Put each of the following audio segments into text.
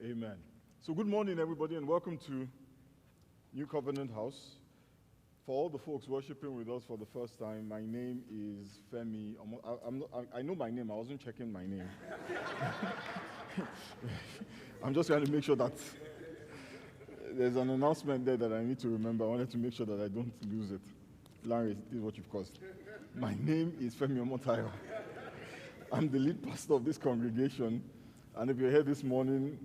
Amen. So good morning, everybody, and welcome to New Covenant House. For all the folks worshiping with us for the first time, my name is Femi. I know my name. I wasn't checking my name. I'm just trying to make sure that there's an announcement there that I need to remember. I wanted to make sure that I don't lose it. Larry, this is what you've caused. My name is Femi Omotayo. I'm the lead pastor of this congregation. And if you're here this morning,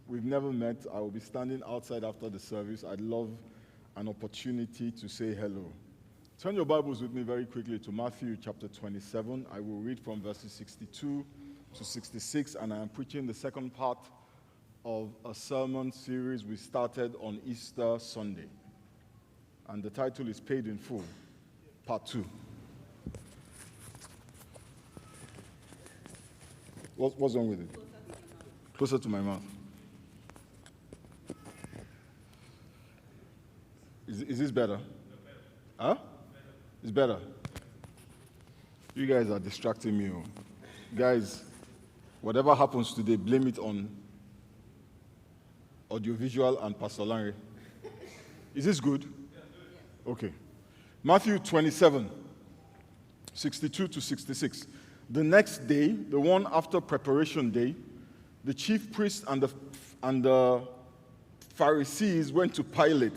we've never met. I will be standing outside after the service. I'd love an opportunity to say hello. Turn your Bibles with me very quickly to Matthew chapter 27. I will read from verses 62 to 66, and I am preaching the second part of a sermon series we started on Easter Sunday. And the title is Paid in Full, Part 2. What's wrong with it? Closer to my mouth. Is this better? Huh? It's better. You guys are distracting me. Guys, whatever happens today, blame it on audiovisual and Pastor Larry. Is this good? Okay. Matthew 27, 62 to 66. The next day, the one after preparation day, the chief priests and the Pharisees went to Pilate.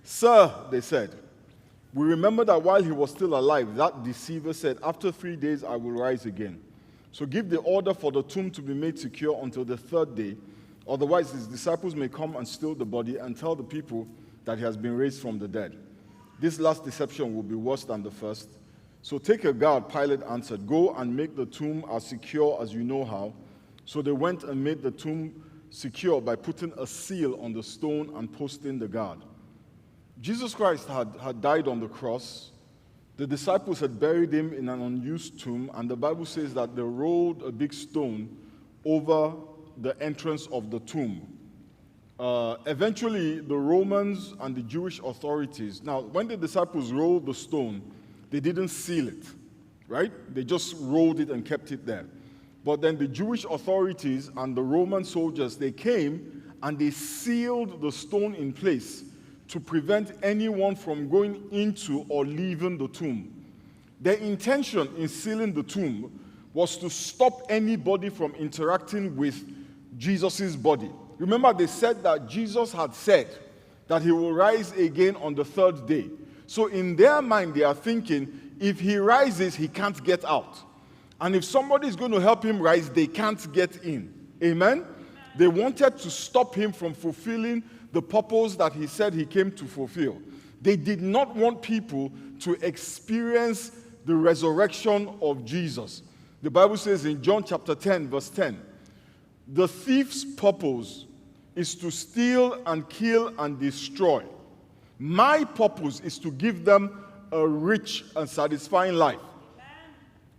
"Sir," they said, "we remember that while he was still alive, that deceiver said, 'After 3 days I will rise again.' So give the order for the tomb to be made secure until the third day. Otherwise his disciples may come and steal the body and tell the people that he has been raised from the dead. This last deception will be worse than the first. So take a guard," Pilate answered. "Go and make the tomb as secure as you know how." So they went and made the tomb secure by putting a seal on the stone and posting the guard. Jesus Christ had died on the cross. The disciples had buried him in an unused tomb, and the Bible says that they rolled a big stone over the entrance of the tomb. Eventually, the Romans and the Jewish authorities, now, when the disciples rolled the stone, they didn't seal it, right? They just rolled it and kept it there. But then the Jewish authorities and the Roman soldiers, they came and they sealed the stone in place to prevent anyone from going into or leaving the tomb. Their intention in sealing the tomb was to stop anybody from interacting with Jesus' body. Remember, they said that Jesus had said that he will rise again on the third day. So in their mind, they are thinking, if he rises, he can't get out. And if somebody is going to help him rise, they can't get in. Amen? They wanted to stop him from fulfilling the purpose that he said he came to fulfill. They did not want people to experience the resurrection of Jesus. The Bible says in John chapter 10, verse 10, "The thief's purpose is to steal and kill and destroy. My purpose is to give them a rich and satisfying life."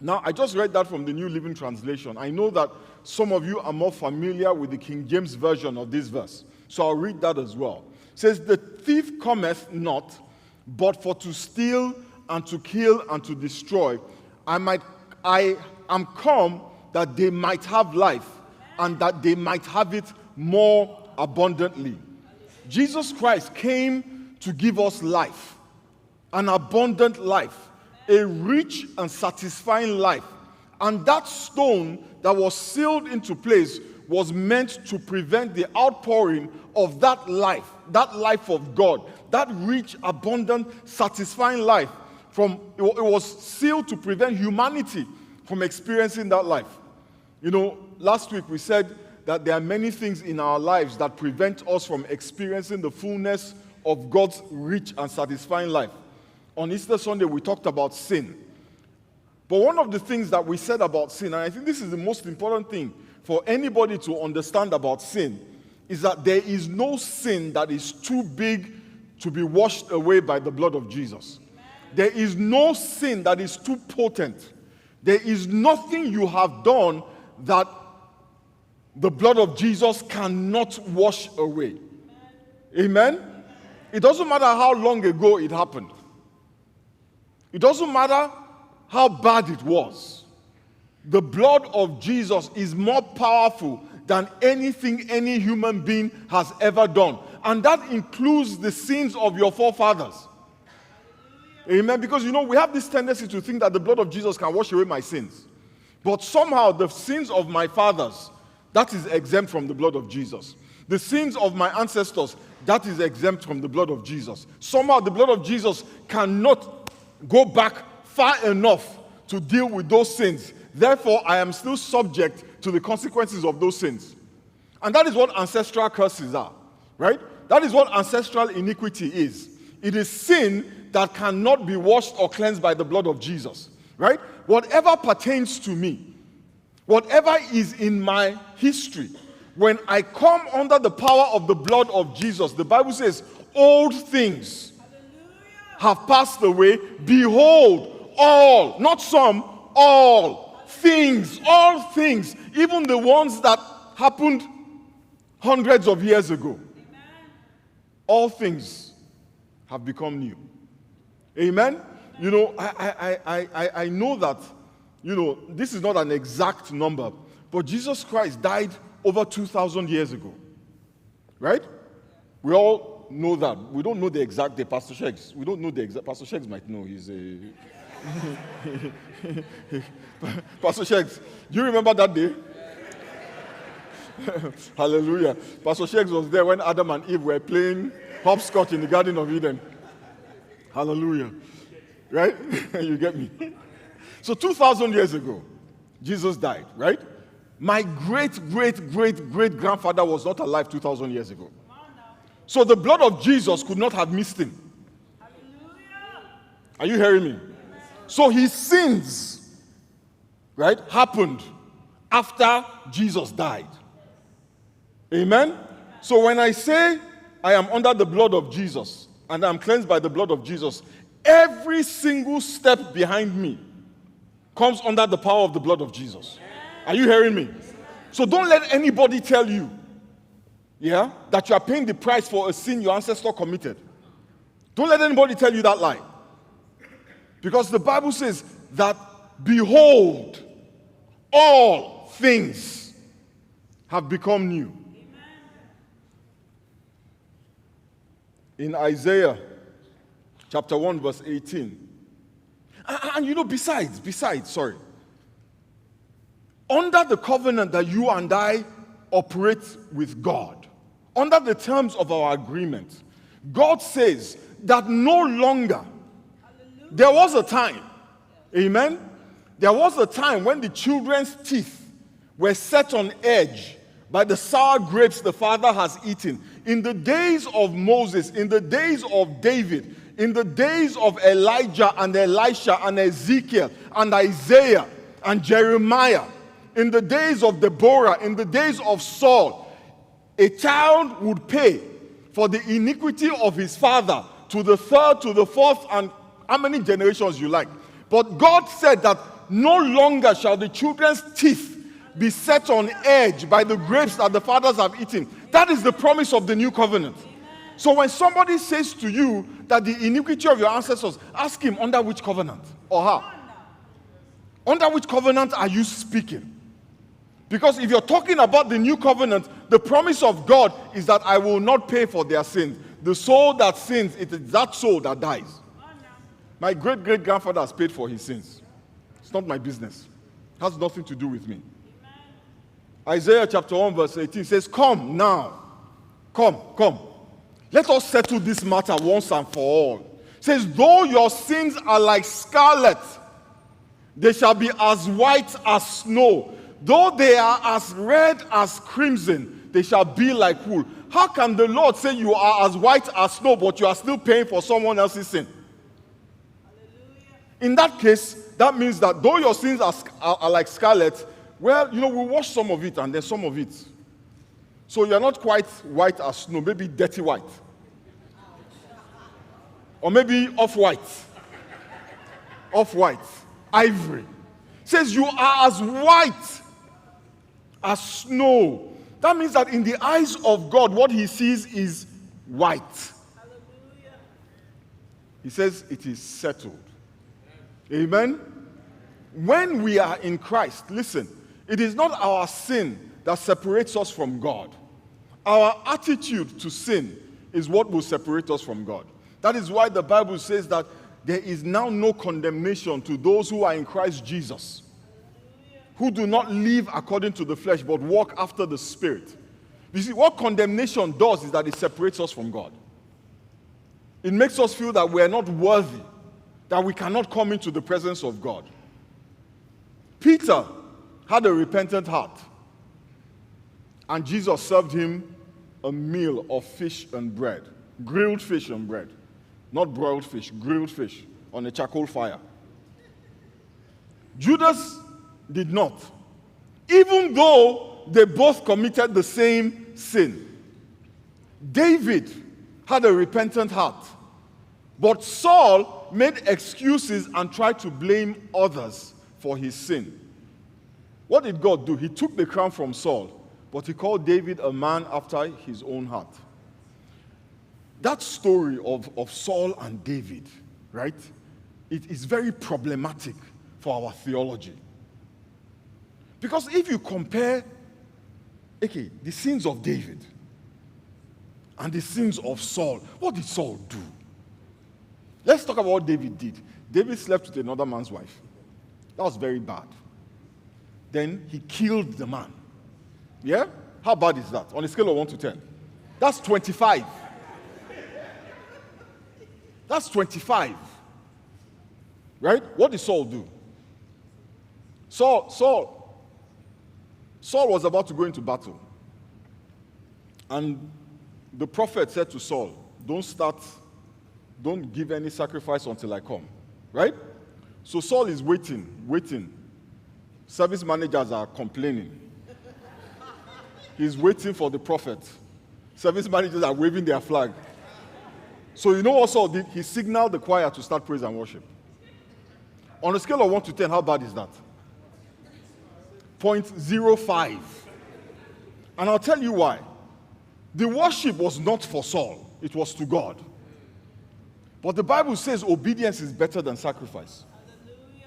Now, I just read that from the New Living Translation. I know that some of you are more familiar with the King James Version of this verse, so I'll read that as well. It says, "The thief cometh not, but for to steal and to kill and to destroy. I am come that they might have life, and that they might have it more abundantly." Jesus Christ came to give us life, an abundant life, a rich and satisfying life. And that stone that was sealed into place was meant to prevent the outpouring of that life of God, that rich, abundant, satisfying life. It was sealed to prevent humanity from experiencing that life. You know, last week we said that there are many things in our lives that prevent us from experiencing the fullness of God's rich and satisfying life. On Easter Sunday, we talked about sin. But one of the things that we said about sin, and I think this is the most important thing for anybody to understand about sin, is that there is no sin that is too big to be washed away by the blood of Jesus. There is no sin that is too potent. There is nothing you have done that the blood of Jesus cannot wash away. Amen? It doesn't matter how long ago it happened. It doesn't matter how bad it was. The blood of Jesus is more powerful than anything any human being has ever done. And that includes the sins of your forefathers. Amen. Because we have this tendency to think that the blood of Jesus can wash away my sins. But somehow the sins of my fathers, that is exempt from the blood of Jesus. The sins of my ancestors, that is exempt from the blood of Jesus. Somehow the blood of Jesus cannot go back far enough to deal with those sins. Therefore, I am still subject to the consequences of those sins. And that is what ancestral curses are, right? That is what ancestral iniquity is. It is sin that cannot be washed or cleansed by the blood of Jesus, right? Whatever pertains to me, whatever is in my history, when I come under the power of the blood of Jesus, the Bible says, old things have passed away. Behold, all, not some, all things, even the ones that happened hundreds of years ago, all things have become new. Amen? I know that, this is not an exact number, but Jesus Christ died over 2,000 years ago. Right? We all know that. We don't know the exact day. Pastor Sheggs, we don't know the exact. Pastor Sheggs might know. He's a... Pastor Sheggs, do you remember that day? Hallelujah. Pastor Sheggs was there when Adam and Eve were playing hopscotch in the Garden of Eden. Hallelujah. Right? You get me? So 2,000 years ago, Jesus died, right? My great-great-great-great-grandfather was not alive 2,000 years ago. So the blood of Jesus could not have missed him. Are you hearing me? So his sins, right, happened after Jesus died. Amen? So when I say I am under the blood of Jesus and I'm cleansed by the blood of Jesus, every single step behind me comes under the power of the blood of Jesus. Are you hearing me? So don't let anybody tell you, that you are paying the price for a sin your ancestor committed. Don't let anybody tell you that lie. Because the Bible says that, behold, all things have become new. In Isaiah chapter 1 verse 18. And besides, under the covenant that you and I operate with God, under the terms of our agreement, God says that no longer, there was a time, amen? There was a time when the children's teeth were set on edge by the sour grapes the father has eaten. In the days of Moses, in the days of David, in the days of Elijah and Elisha and Ezekiel and Isaiah and Jeremiah, in the days of Deborah, in the days of Saul, a child would pay for the iniquity of his father to the third, to the fourth, and how many generations you like. But God said that no longer shall the children's teeth be set on edge by the grapes that the fathers have eaten. That is the promise of the new covenant. So when somebody says to you that the iniquity of your ancestors, ask him under which covenant or her. Under which covenant are you speaking? Because if you're talking about the new covenant, the promise of God is that I will not pay for their sins. The soul that sins, it is that soul that dies. My great-great-grandfather has paid for his sins. It's not my business. It has nothing to do with me. Isaiah chapter 1 verse 18 says, come now. Come. Let us settle this matter once and for all. It says, though your sins are like scarlet, they shall be as white as snow. Though they are as red as crimson, they shall be like wool. How can the Lord say you are as white as snow, but you are still paying for someone else's sin? In that case, that means that though your sins are like scarlet, well, we'll wash some of it and then some of it. So you're not quite white as snow, maybe dirty white. Or maybe off-white. Off-white. Ivory. It says you are as white as snow. That means that in the eyes of God, what he sees is white. Hallelujah. He says it is settled. Amen? When we are in Christ, listen, It is not our sin that separates us from God. Our attitude to sin is what will separate us from God. That is why the Bible says that there is now no condemnation to those who are in Christ Jesus, who do not live according to the flesh, but walk after the Spirit. You see, what condemnation does is that it separates us from God. It makes us feel that we are not worthy, that we cannot come into the presence of God. Peter had a repentant heart, and Jesus served him a meal of fish and bread, grilled fish and bread. Not broiled fish, grilled fish on a charcoal fire. Judas did not, even though they both committed the same sin. David had a repentant heart, but Saul made excuses and tried to blame others for his sin. What did God do? He took the crown from Saul, but he called David a man after his own heart. That story of Saul and David, right, it is very problematic for our theology. Because if you compare, the sins of David and the sins of Saul, what did Saul do? Let's talk about what David did. David slept with another man's wife. That was very bad. Then he killed the man. Yeah? How bad is that? On a scale of 1 to 10. That's 25. That's 25. Right? What did Saul do? Saul was about to go into battle. And the prophet said to Saul, don't give any sacrifice until I come. Right? So Saul is waiting. Service managers are complaining. He's waiting for the prophet. Service managers are waving their flag. So you know what Saul did? He signaled the choir to start praise and worship. On a scale of 1 to 10, how bad is that? 0.05. And I'll tell you why. The worship was not for Saul. It was to God. But the Bible says obedience is better than sacrifice.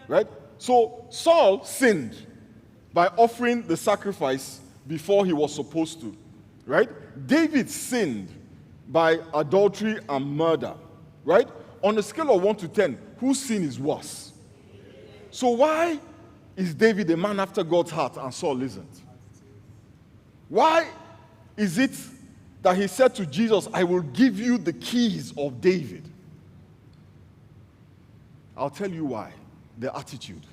Right? So Saul sinned by offering the sacrifice before he was supposed to. Right? David sinned by adultery and murder. Right? On a scale of 1 to 10, whose sin is worse? So why is David a man after God's heart and Saul isn't? Why is it that he said to Jesus, I will give you the keys of David? I'll tell you why. The attitude.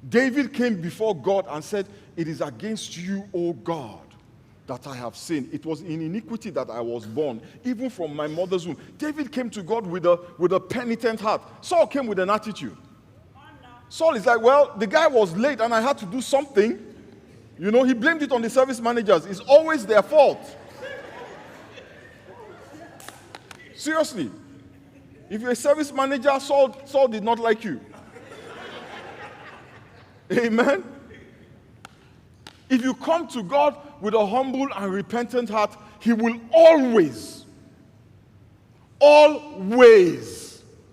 David came before God and said, it is against you, O God, that I have sinned. It was in iniquity that I was born, even from my mother's womb. David came to God with a penitent heart. Saul came with an attitude. Saul is like, well, the guy was late and I had to do something. You know, he blamed it on the service managers. It's always their fault. Seriously. If you're a service manager, Saul did not like you. Amen? If you come to God with a humble and repentant heart, He will always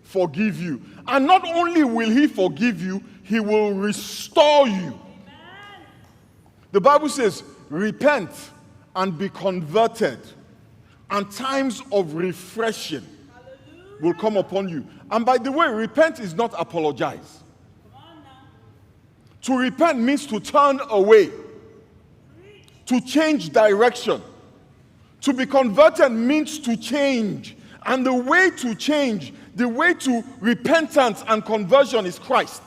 forgive you. And not only will He forgive you, He will restore you. Amen. The Bible says, repent and be converted, and times of refreshing will come upon you. And by the way, repent is not apologize. To repent means to turn away, to change direction. To be converted means to change. And the way to change, the way to repentance and conversion is Christ.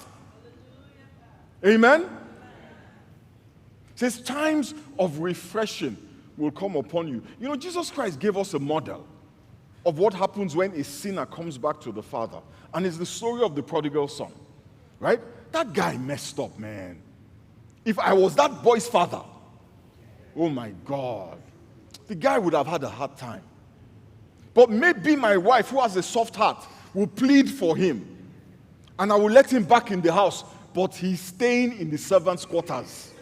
Amen? It says times of refreshing will come upon you. You know, Jesus Christ gave us a model of what happens when a sinner comes back to the Father. And it's the story of the prodigal son. Right? That guy messed up, man. If I was that boy's father, oh my God, the guy would have had a hard time. But maybe my wife, who has a soft heart, will plead for him. And I will let him back in the house, but he's staying in the servants' quarters.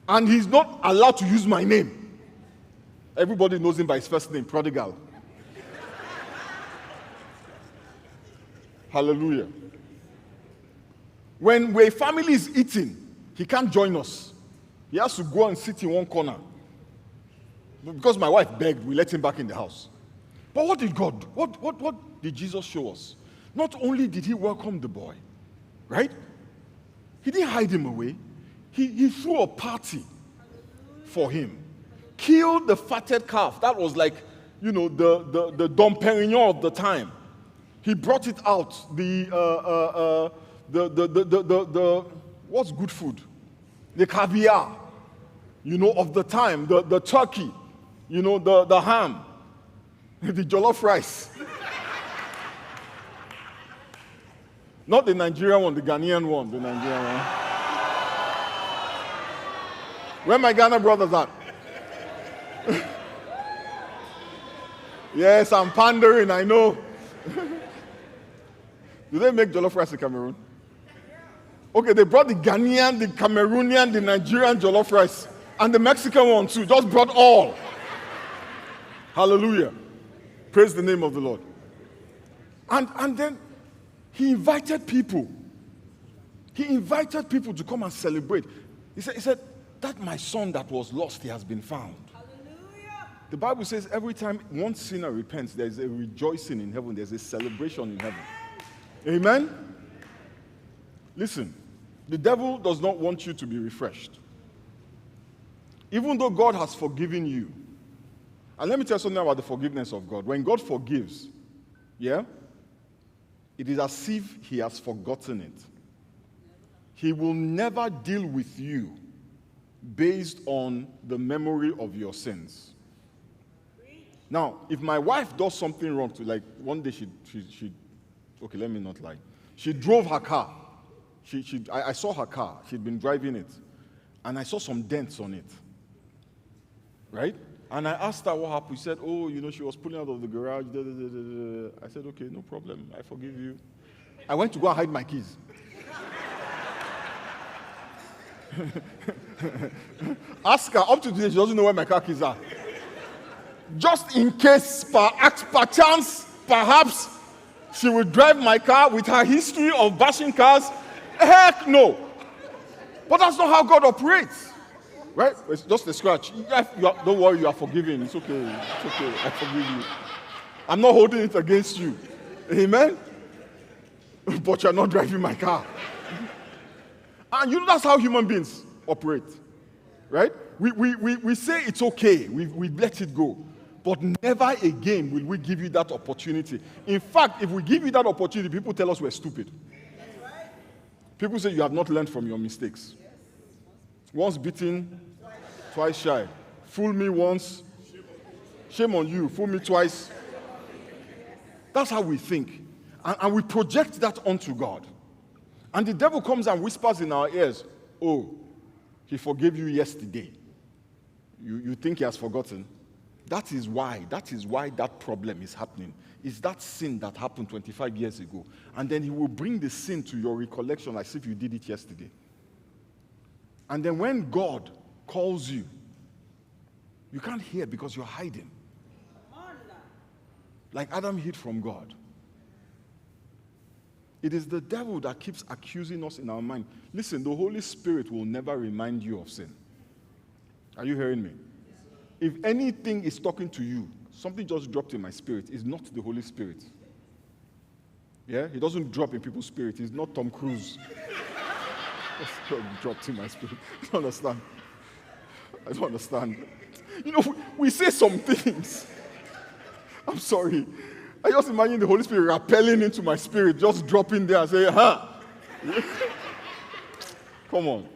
And he's not allowed to use my name. Everybody knows him by his first name, Prodigal. Hallelujah. When a family is eating, he can't join us. He has to go and sit in one corner. Because my wife begged, we let him back in the house. But what did God, what did Jesus show us? Not only did he welcome the boy, right? He didn't hide him away. He threw a party for him. Killed the fatted calf. That was like, the Dom Perignon of the time. He brought it out. What's good food? The caviar, of the time. The turkey, the ham, the jollof rice. Not the Nigerian one, the Ghanaian one, the Nigerian one. Where my Ghana brothers at? Yes, I'm pandering, I know. Do they make jollof rice in Cameroon? Okay, they brought the Ghanaian, the Cameroonian, the Nigerian jollof rice, and the Mexican one too. Just brought all. Hallelujah. Praise the name of the Lord. And then he invited people. He invited people to come and celebrate. He said, that my son that was lost, he has been found. Hallelujah. The Bible says every time one sinner repents, there's a rejoicing in heaven. There's a celebration in heaven. Amen? Listen, the devil does not want you to be refreshed. Even though God has forgiven you. And let me tell you something about the forgiveness of God. When God forgives, it is as if he has forgotten it. He will never deal with you based on the memory of your sins. Now, if my wife does something wrong, like one day she okay, let me not lie. She drove her car. I saw her car. She'd been driving it. And I saw some dents on it. Right? And I asked her what happened. She said, she was pulling out of the garage. I said, okay, no problem. I forgive you. I went to go and hide my keys. Ask her, up to today, she doesn't know where my car keys are. Just in case, per chance, perhaps, she will drive my car with her history of bashing cars. Heck no. But that's not how God operates. Right? It's just a scratch. Don't worry, you are forgiven. It's okay. It's okay. I forgive you. I'm not holding it against you. Amen? But you're not driving my car. And that's how human beings operate. Right? We say it's okay. We let it go. But never again will we give you that opportunity. In fact, if we give you that opportunity, people tell us we're stupid. People say you have not learned from your mistakes. Once beaten, twice shy. Fool me once, shame on you. Fool me twice. That's how we think. And we project that onto God. And the devil comes and whispers in our ears, oh, he forgave you yesterday. You think he has forgotten? That is why that problem is happening. It's that sin that happened 25 years ago. And then he will bring the sin to your recollection as if you did it yesterday. And then when God calls you, you can't hear because you're hiding. Like Adam hid from God. It is the devil that keeps accusing us in our mind. Listen, the Holy Spirit will never remind you of sin. Are you hearing me? If anything is talking to you, something just dropped in my spirit, it's not the Holy Spirit. Yeah? He doesn't drop in people's spirit. He's not Tom Cruise. Dropped in my spirit. I don't understand. I don't understand. We say some things. I'm sorry. I just imagine the Holy Spirit rappelling into my spirit, just dropping there and saying, Come on.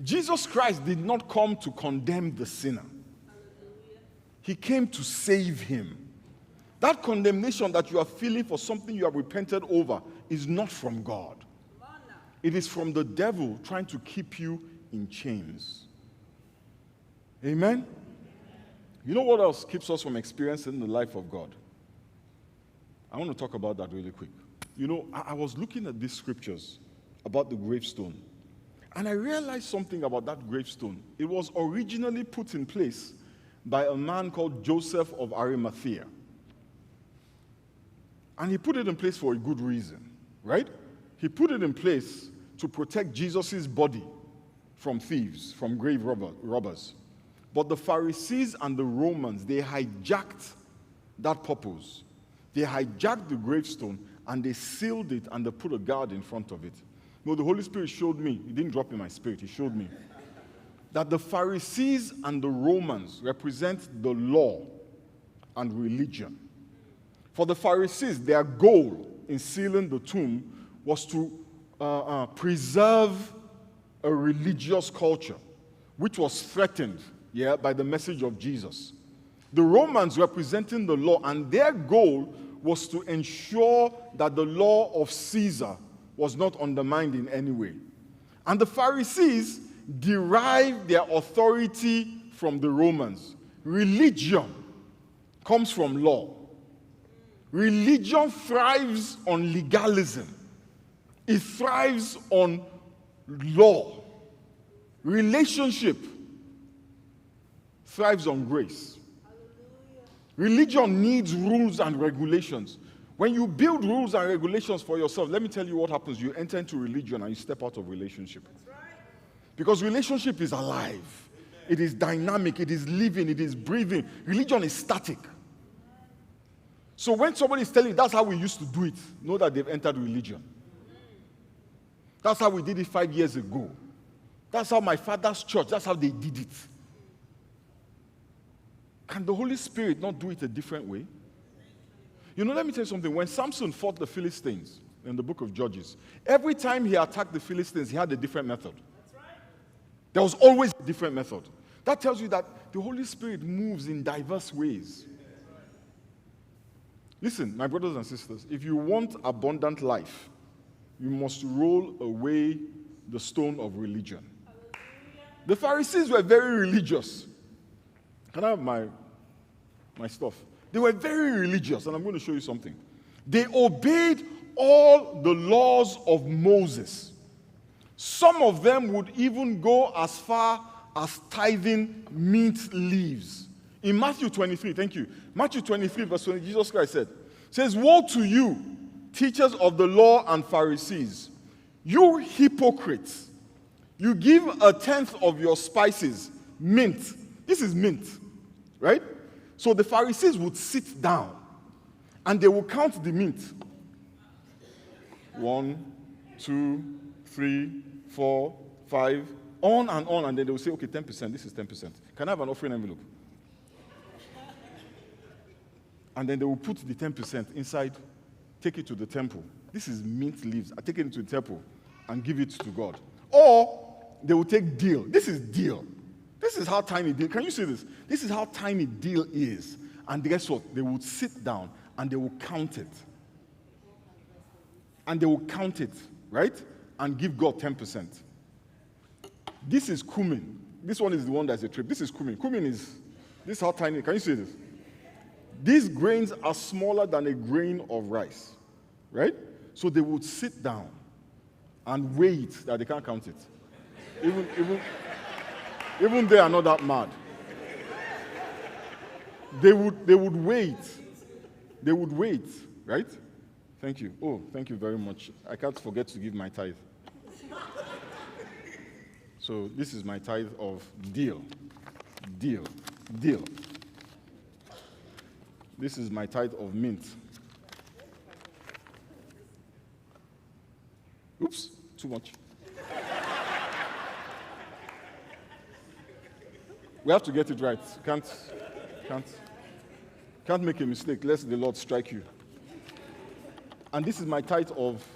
Jesus Christ did not come to condemn the sinner. He came to save him. That condemnation that you are feeling for something you have repented over is not from God. It is from the devil trying to keep you in chains. Amen? You know what else keeps us from experiencing the life of God? I want to talk about that really quick. I was looking at these scriptures about the gravestone, and I realized something about that gravestone. It was originally put in place by a man called Joseph of Arimathea. And he put it in place for a good reason, right? He put it in place to protect Jesus' body from thieves, from grave robbers. But the Pharisees and the Romans, they hijacked that purpose. They hijacked the gravestone and they sealed it and they put a guard in front of it. No, the Holy Spirit showed me, it didn't drop in my spirit, he showed me that the Pharisees and the Romans represent the law and religion. For the Pharisees, their goal in sealing the tomb was to preserve a religious culture which was threatened by the message of Jesus. The Romans representing the law, and their goal was to ensure that the law of Caesar was not undermined in any way. And the Pharisees derived their authority from the Romans. Religion comes from law. Religion thrives on legalism. It thrives on law. Relationship thrives on grace. Religion needs rules and regulations. When you build rules and regulations for yourself, let me tell you what happens. You enter into religion and you step out of relationship. Because relationship is alive. It is dynamic. It is living. It is breathing. Religion is static. So when somebody is telling you that's how we used to do it, know that they've entered religion. That's how we did it 5 years ago. That's how my father's church, that's how they did it. Can the Holy Spirit not do it a different way? You know, let me tell you something. When Samson fought the Philistines in the book of Judges, every time he attacked the Philistines, he had a different method. There was always a different method. That tells you that the Holy Spirit moves in diverse ways. Listen, my brothers and sisters, if you want abundant life, you must roll away the stone of religion. The Pharisees were very religious. Can I have my stuff? They were very religious, and I'm going to show you something. They obeyed all the laws of Moses. Some of them would even go as far as tithing mint leaves. In Matthew 23, thank you. Matthew 23, verse 20, Jesus Christ says, "Woe to you, teachers of the law and Pharisees, you hypocrites! You give 1/10 of your spices, mint." This is mint, right? So the Pharisees would sit down and they would count the mint. 1, 2, 3, 4, 5, on, and then they will say, okay, 10%, this is 10%. Can I have an offering envelope? And then they will put the 10% inside, take it to the temple. This is mint leaves. I take it into the temple and give it to God. Or they will take deal. This is deal. This is how tiny deal. Can you see this? This is how tiny deal is. And guess what? They would sit down and they will count it. And they will count it, right? And give God 10%. This is cumin. This one is the one that's a trip. This is cumin. This is how tiny. Can you see this? These grains are smaller than a grain of rice, right? So they would sit down and wait that they can't count it. Even they are not that mad. They would wait. They would wait, right? Thank you. Oh, thank you very much. I can't forget to give my tithe. So this is my tithe of deal. This is my tithe of mint. Oops, too much. We have to get it right. Can't make a mistake, lest the Lord strike you. And this is my tithe of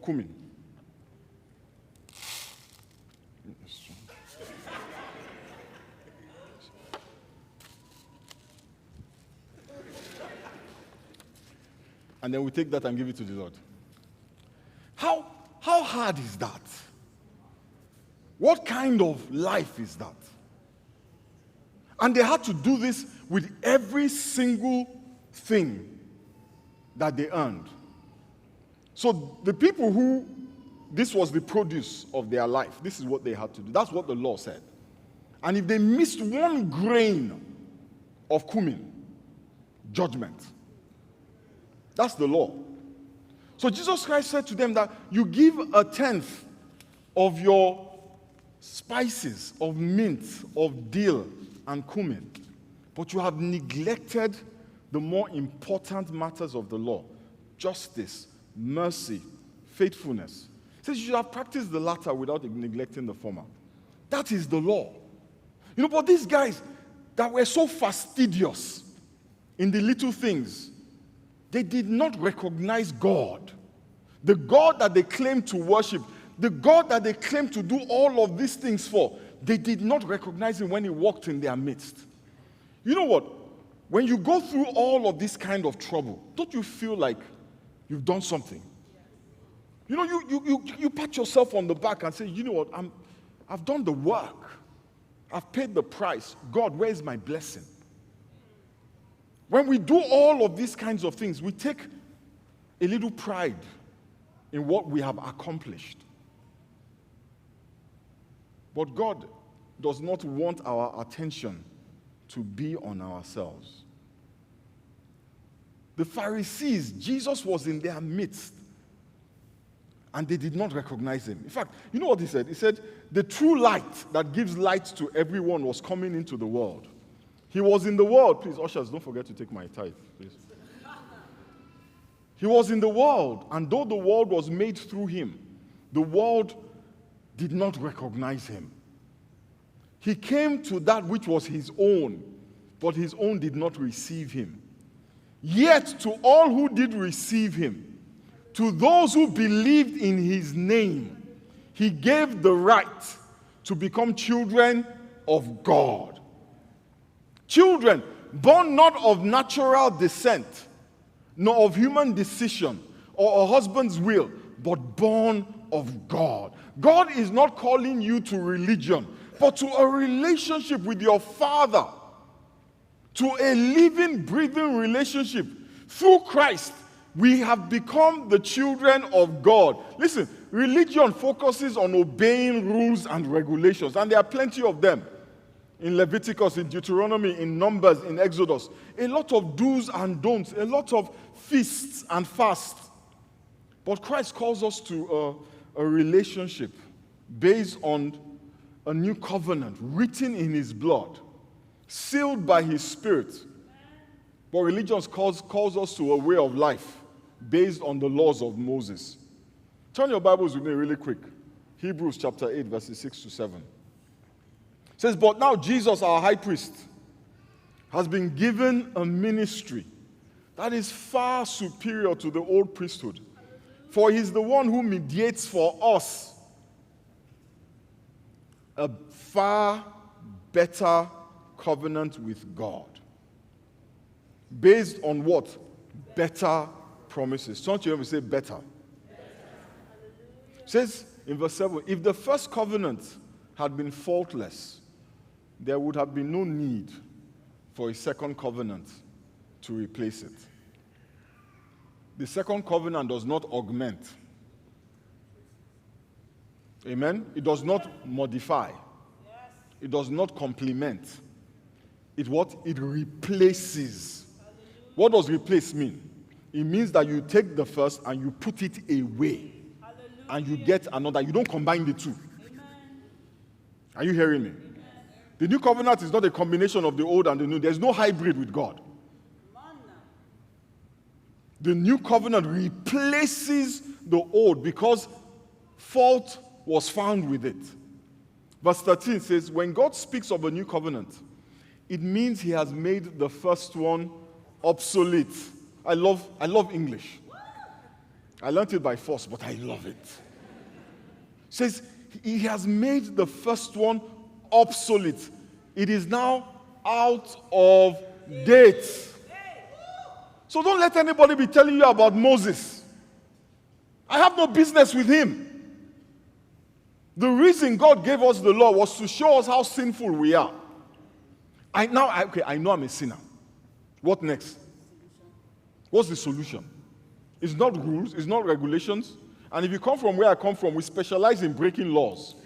cumin. And then we take that and give it to the Lord. How hard is that? What kind of life is that? And they had to do this with every single thing that they earned. So the people who, this was the produce of their life, this is what they had to do. That's what the law said. And if they missed one grain of cumin, judgment. That's the law. So Jesus Christ said to them that you give a tenth of your spices, of mint, of dill, and cumin, but you have neglected the more important matters of the law: justice, mercy, faithfulness. He says you should have practiced the latter without neglecting the former. That is the law. But these guys that were so fastidious in the little things, they did not recognize God. The God that they claimed to worship, the God that they claimed to do all of these things for, they did not recognize him when he walked in their midst. You know what? When you go through all of this kind of trouble, don't you feel like you've done something? You pat yourself on the back and say, you know what, I've done the work. I've paid the price. God, where is my blessing? When we do all of these kinds of things, we take a little pride in what we have accomplished. But God does not want our attention to be on ourselves. The Pharisees, Jesus was in their midst, and they did not recognize him. In fact, you know what he said? He said, the true light that gives light to everyone was coming into the world. He was in the world. Please, ushers, don't forget to take my tithe, please. He was in the world, and though the world was made through him, the world did not recognize him. He came to that which was his own, but his own did not receive him. Yet to all who did receive him, to those who believed in his name, he gave the right to become children of God. Children born not of natural descent, nor of human decision or a husband's will, but born of God. God is not calling you to religion, but to a relationship with your Father, to a living, breathing relationship. Through Christ, we have become the children of God. Listen, religion focuses on obeying rules and regulations, and there are plenty of them. In Leviticus, in Deuteronomy, in Numbers, in Exodus, a lot of do's and don'ts, a lot of feasts and fasts. But Christ calls us to a relationship based on a new covenant written in his blood, sealed by his Spirit. But religion calls us to a way of life based on the laws of Moses. Turn your Bibles with me really quick. Hebrews chapter 8, verses 6 to 7. It says, but now Jesus, our high priest, has been given a ministry that is far superior to the old priesthood. For he's the one who mediates for us a far better covenant with God. Based on what? Better promises. Don't you ever say better? It says in verse 7, if the first covenant had been faultless, there would have been no need for a second covenant to replace it. The second covenant does not augment. Amen? It does not modify. It does not complement. It what? It replaces. What does replace mean? It means that you take the first and you put it away. And you get another. You don't combine the two. Are you hearing me? The new covenant is not a combination of the old and the new. There's no hybrid with God. The new covenant replaces the old because fault was found with it. Verse 13 says, when God speaks of a new covenant, it means he has made the first one obsolete. I love English. I learned it by force, but I love it. It says he has made the first one obsolete. It is now out of date. So don't let anybody be telling you about Moses. I have no business with him. The reason God gave us the law was to show us how sinful we are. I know I'm a sinner. What next? What's the solution? It's not rules, it's not regulations. And if you come from where I come from, we specialize in breaking laws.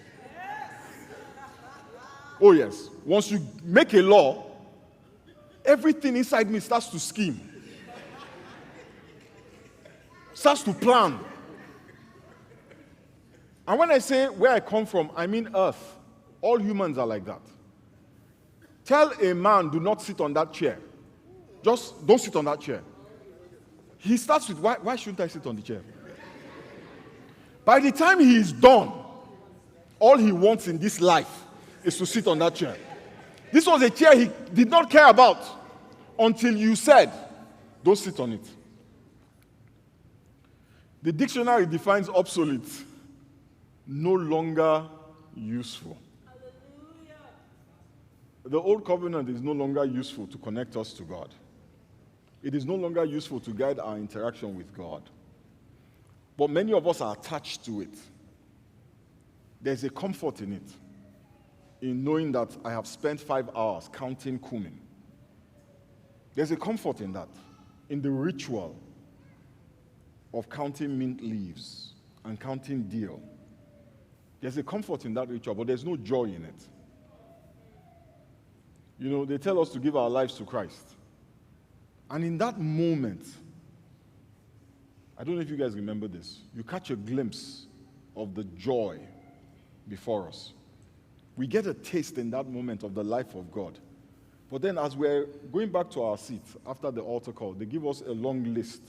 Oh yes. Once you make a law, everything inside me starts to scheme. Starts to plan. And when I say where I come from, I mean earth. All humans are like that. Tell a man, do not sit on that chair. Just don't sit on that chair. He starts with, why shouldn't I sit on the chair? By the time he is done, all he wants in this life is to sit on that chair. This was a chair he did not care about until you said, don't sit on it. The dictionary defines obsolete, no longer useful. Hallelujah. The old covenant is no longer useful to connect us to God. It is no longer useful to guide our interaction with God. But many of us are attached to it. There's a comfort in it, in knowing that I have spent 5 hours counting cumin. There's a comfort in that, in the ritual of counting mint leaves and counting dill. There's a comfort in that ritual, but there's no joy in it. You know, they tell us to give our lives to Christ. And in that moment, I don't know if you guys remember this, you catch a glimpse of the joy before us. We get a taste in that moment of the life of God. But then as we're going back to our seats after the altar call, they give us a long list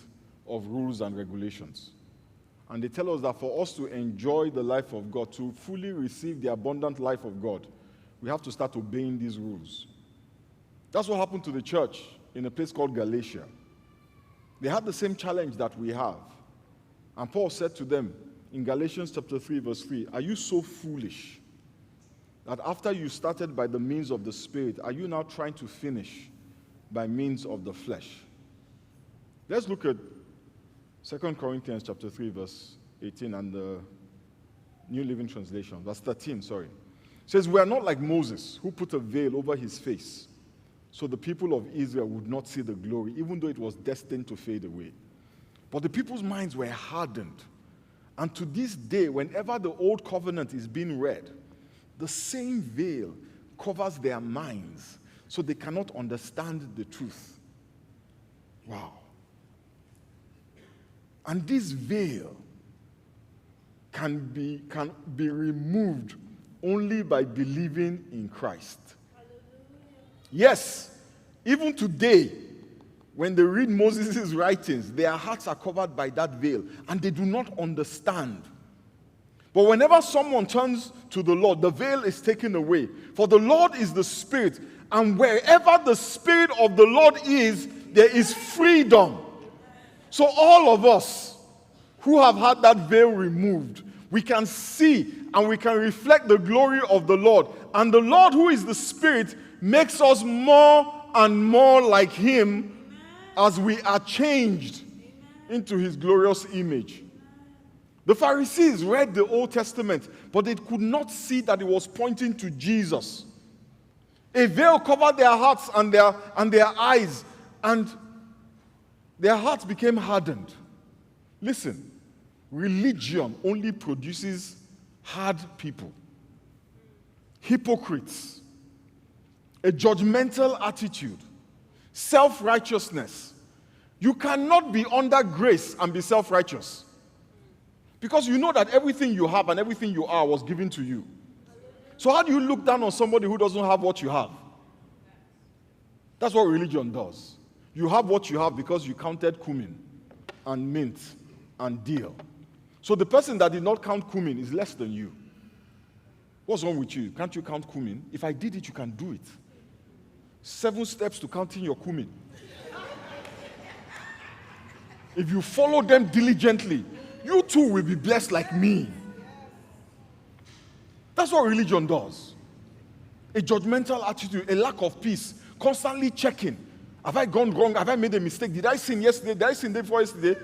of rules and regulations. And they tell us that for us to enjoy the life of God, to fully receive the abundant life of God, we have to start obeying these rules. That's what happened to the church in a place called Galatia. They had the same challenge that we have. And Paul said to them in Galatians chapter 3, verse 3, are you so foolish that after you started by the means of the Spirit, are you now trying to finish by means of the flesh? Let's look at 2 Corinthians chapter 3, verse 18 and the New Living Translation. Verse 13, sorry. It says, we are not like Moses, who put a veil over his face, so the people of Israel would not see the glory, even though it was destined to fade away. But the people's minds were hardened. And to this day, whenever the old covenant is being read, the same veil covers their minds, so they cannot understand the truth. Wow. And this veil can be removed only by believing in Christ. Yes, even today, when they read Moses' writings, their hearts are covered by that veil, and they do not understand. But whenever someone turns to the Lord, the veil is taken away. For the Lord is the Spirit, and wherever the Spirit of the Lord is, there is freedom. So all of us who have had that veil removed, we can see and we can reflect the glory of the Lord. And the Lord, who is the Spirit, makes us more and more like Him as we are changed into His glorious image. The Pharisees read the Old Testament, but they could not see that it was pointing to Jesus. A veil covered their hearts and their eyes, and their hearts became hardened. Listen, religion only produces hard people, hypocrites, a judgmental attitude, self-righteousness. You cannot be under grace and be self-righteous, because you know that everything you have and everything you are was given to you. So how do you look down on somebody who doesn't have what you have? That's what religion does. You have what you have because you counted cumin and mint and dill. So the person that did not count cumin is less than you. What's wrong with you? Can't you count cumin? If I did it, you can do it. 7 steps to counting your cumin. If you follow them diligently, you too will be blessed like me. That's what religion does. A judgmental attitude, a lack of peace, constantly checking. Have I gone wrong? Have I made a mistake? Did I sin yesterday? Did I sin the day before yesterday?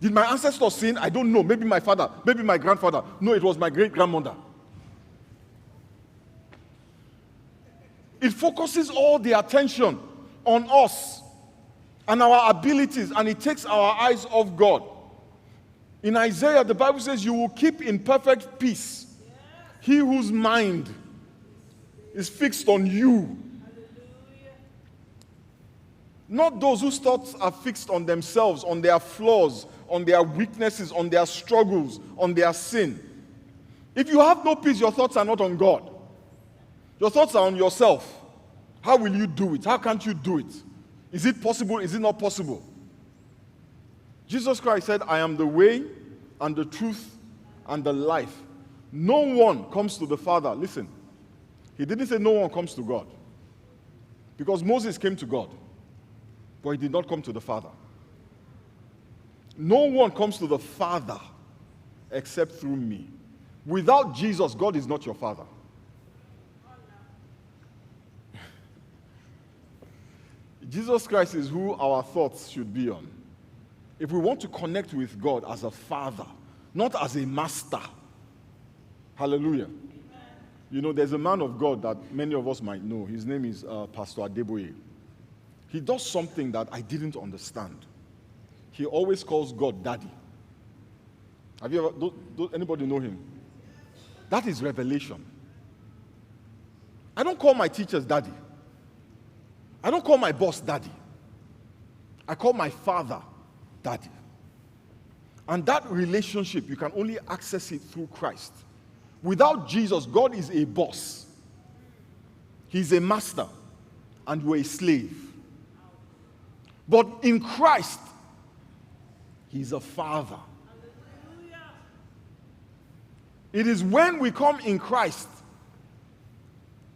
Did my ancestors sin? I don't know. Maybe my father, maybe my grandfather. No, it was my great-grandmother. It focuses all the attention on us and our abilities, and it takes our eyes off God. In Isaiah, the Bible says, you will keep in perfect peace he whose mind is fixed on you. Not those whose thoughts are fixed on themselves, on their flaws, on their weaknesses, on their struggles, on their sin. If you have no peace, your thoughts are not on God. Your thoughts are on yourself. How will you do it? How can't you do it? Is it possible? Is it not possible? Jesus Christ said, I am the way and the truth and the life. No one comes to the Father. Listen, he didn't say no one comes to God. Because Moses came to God, but he did not come to the Father. No one comes to the Father except through me. Without Jesus, God is not your Father. Jesus Christ is who our thoughts should be on. If we want to connect with God as a father, not as a master. Hallelujah. Amen. You know, there's a man of God that many of us might know. His name is Pastor Adeboye. He does something that I didn't understand. He always calls God Daddy. Have you ever, anybody know him? That is revelation. I don't call my teachers Daddy. I don't call my boss Daddy. I call my father Daddy. And that relationship, you can only access it through Christ. Without Jesus, God is a boss. He's a master, and you're a slave. But in Christ, he's a father. It is when we come in Christ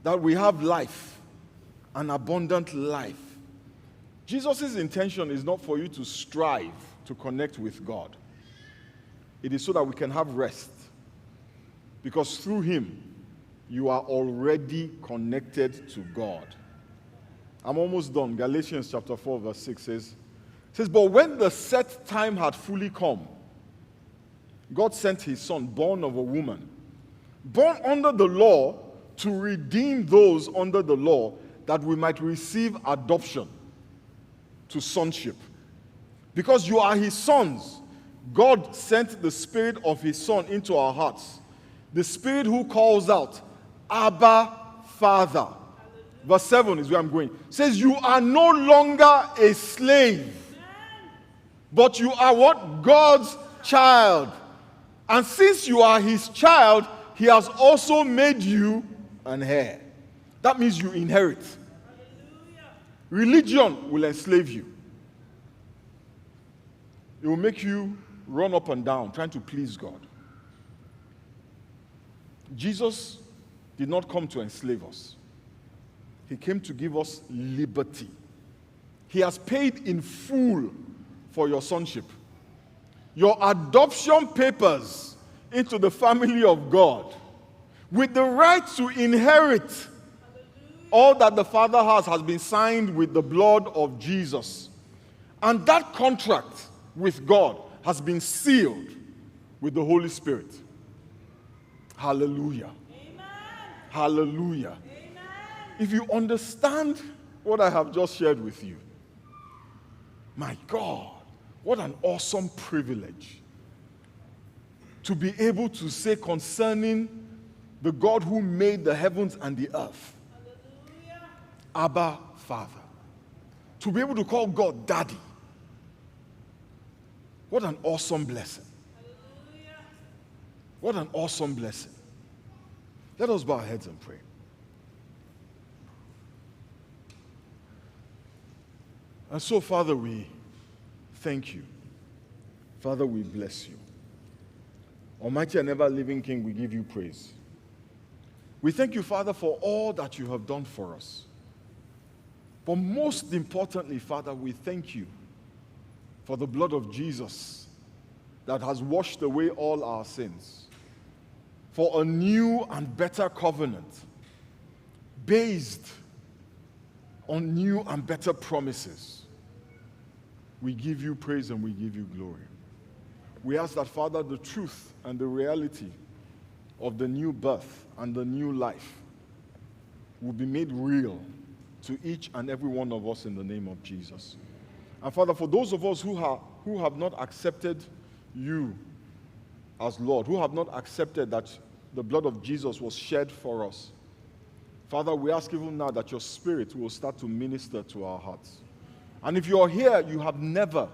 that we have life, an abundant life. Jesus' intention is not for you to strive to connect with God. It is so that we can have rest. Because through him, you are already connected to God. I'm almost done. Galatians chapter 4 verse 6 says, but when the set time had fully come, God sent his son, born of a woman, born under the law, to redeem those under the law, that we might receive adoption to sonship. Because you are his sons, God sent the Spirit of his Son into our hearts. The Spirit who calls out, Abba, Father. Verse 7 is where I'm going. It says, you are no longer a slave, but you are what? God's child. And since you are his child, he has also made you an heir. That means you inherit. Religion will enslave you. It will make you run up and down trying to please God. Jesus did not come to enslave us. He came to give us liberty. He has paid in full for your sonship. Your adoption papers into the family of God, with the right to inherit all that the Father has been signed with the blood of Jesus. And that contract with God has been sealed with the Holy Spirit. Hallelujah. Amen. Hallelujah. Amen. If you understand what I have just shared with you, my God, what an awesome privilege to be able to say concerning the God who made the heavens and the earth, hallelujah, Abba, Father. To be able to call God Daddy. What an awesome blessing. Hallelujah. What an awesome blessing. Let us bow our heads and pray. And so, Father, we thank you. Father, we bless you. Almighty and ever-living King, we give you praise. We thank you, Father, for all that you have done for us. But most importantly, Father, we thank you for the blood of Jesus that has washed away all our sins, for a new and better covenant based on new and better promises. We give you praise and we give you glory. We ask that, Father, the truth and the reality of the new birth and the new life will be made real to each and every one of us in the name of Jesus. And Father, for those of us who have not accepted you as Lord, who have not accepted that the blood of Jesus was shed for us, Father, we ask even now that your Spirit will start to minister to our hearts. And if you're here, you have never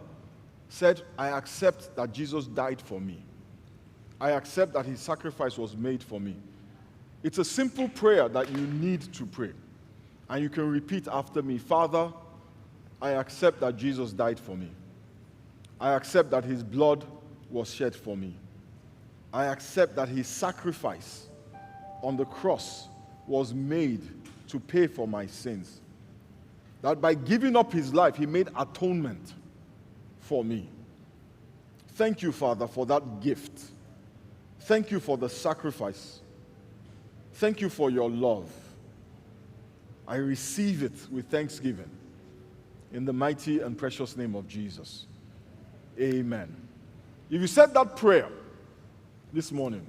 said, I accept that Jesus died for me. I accept that his sacrifice was made for me. It's a simple prayer that you need to pray. And you can repeat after me, Father, I accept that Jesus died for me. I accept that his blood was shed for me. I accept that his sacrifice on the cross was made to pay for my sins. That by giving up his life, he made atonement for me. Thank you, Father, for that gift. Thank you for the sacrifice. Thank you for your love. I receive it with thanksgiving in the mighty and precious name of Jesus. Amen. If you said that prayer this morning,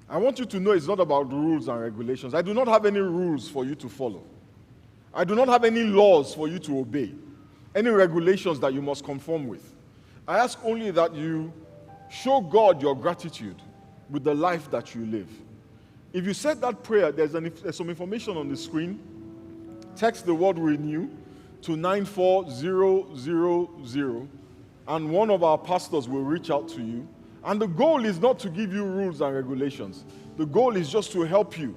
I want you to know it's not about rules and regulations. I do not have any rules for you to follow. I do not have any laws for you to obey, any regulations that you must conform with. I ask only that you show God your gratitude with the life that you live. If you said that prayer, there's some information on the screen. Text the word renew to 94000, and one of our pastors will reach out to you. And the goal is not to give you rules and regulations. The goal is just to help you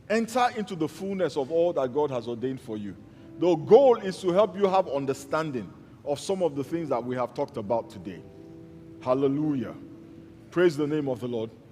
enter into the fullness of all that God has ordained for you. The goal is to help you have understanding of some of the things that we have talked about today. Hallelujah. Praise the name of the Lord.